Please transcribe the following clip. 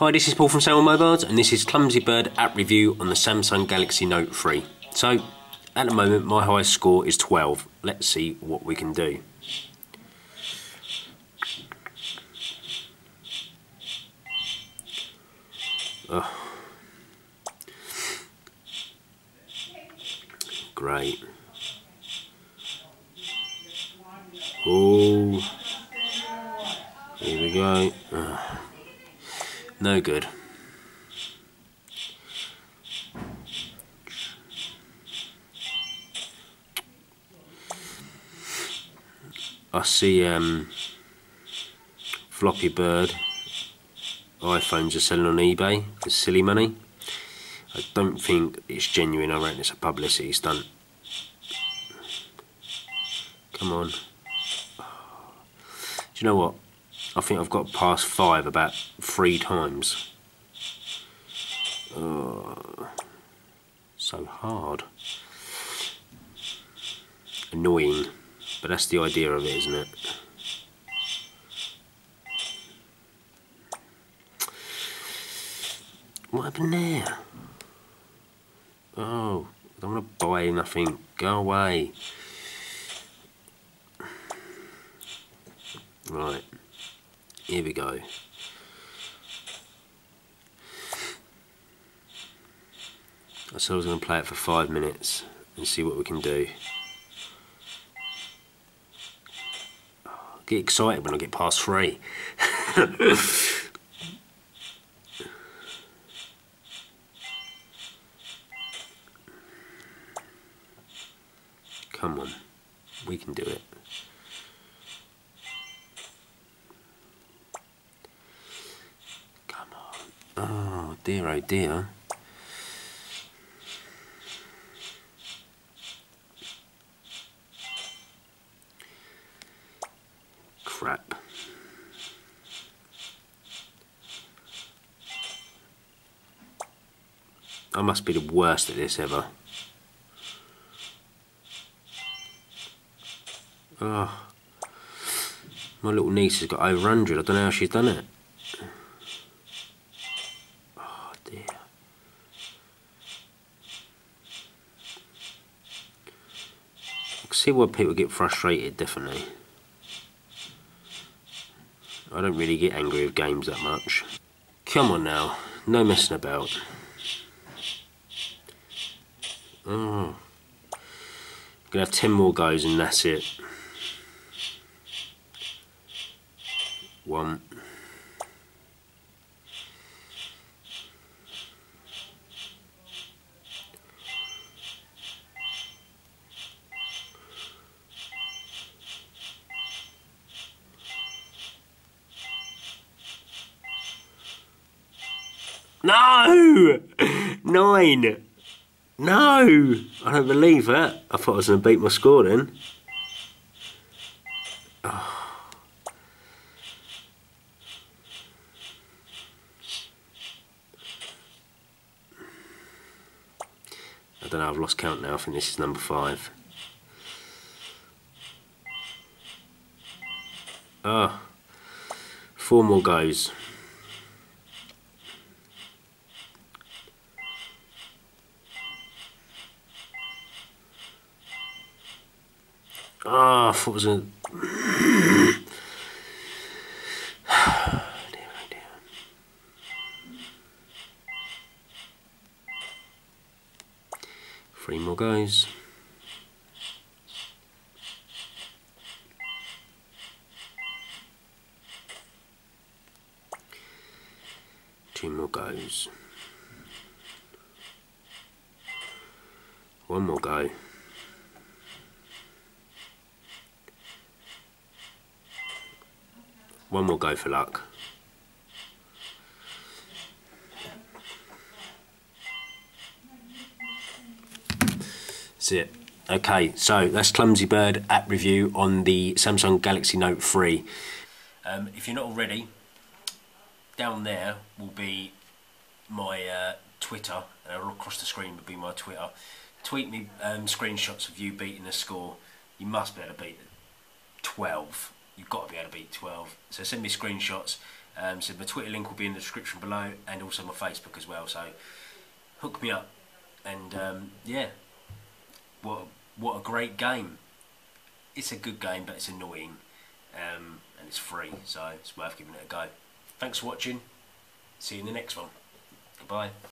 Hi, this is Paul from Samsung Mobiles, and this is Clumsy Bird app review on the Samsung Galaxy Note 3. So, at the moment, my highest score is 12. Let's see what we can do. Great. Oh, here we go. No good. I see Floppy Bird iPhones are selling on eBay for silly money. I don't think it's genuine. I reckon it's a publicity stunt. Come on. Do you know what? I think I've got past 5 about 3 times. So hard. Annoying. But that's the idea of it, isn't it? What happened there? Oh, I don't want to buy nothing. Go away. Right. Here we go. I said I was going to play it for 5 minutes and see what we can do. I get excited when I get past 3. Come on, we can do it. Come on. Oh dear, oh dear. Crap. I must be the worst at this ever. Oh, my little niece has got over 100. I don't know how she's done it. Oh dear. I can see why people get frustrated, definitely. I don't really get angry with games that much. Come on now, no messing about. Oh, I'm gonna have 10 more goes and that's it. 1. No! 9! No! I don't believe that. I thought I was going to beat my score then. Oh. I don't know, I've lost count now. I think this is number 5. Oh. 4 more goes. Oh, I thought it was a... dear, oh dear. 3 more goes. Two more goes. 1 more go. One more go for luck. That's it. Okay, so that's Clumsy Bird app review on the Samsung Galaxy Note 3. If you're not already, down there will be my Twitter, and across the screen will be my Twitter. Tweet me screenshots of you beating the score. You must be able to beat 12. You've got to be able to beat 12. So send me screenshots So my Twitter link will be in the description below, and also my Facebook as well. So hook me up, and yeah, what a great game. It's a good game, but it's annoying, and it's free, so it's worth giving it a go. Thanks for watching. See you in the next one. Goodbye.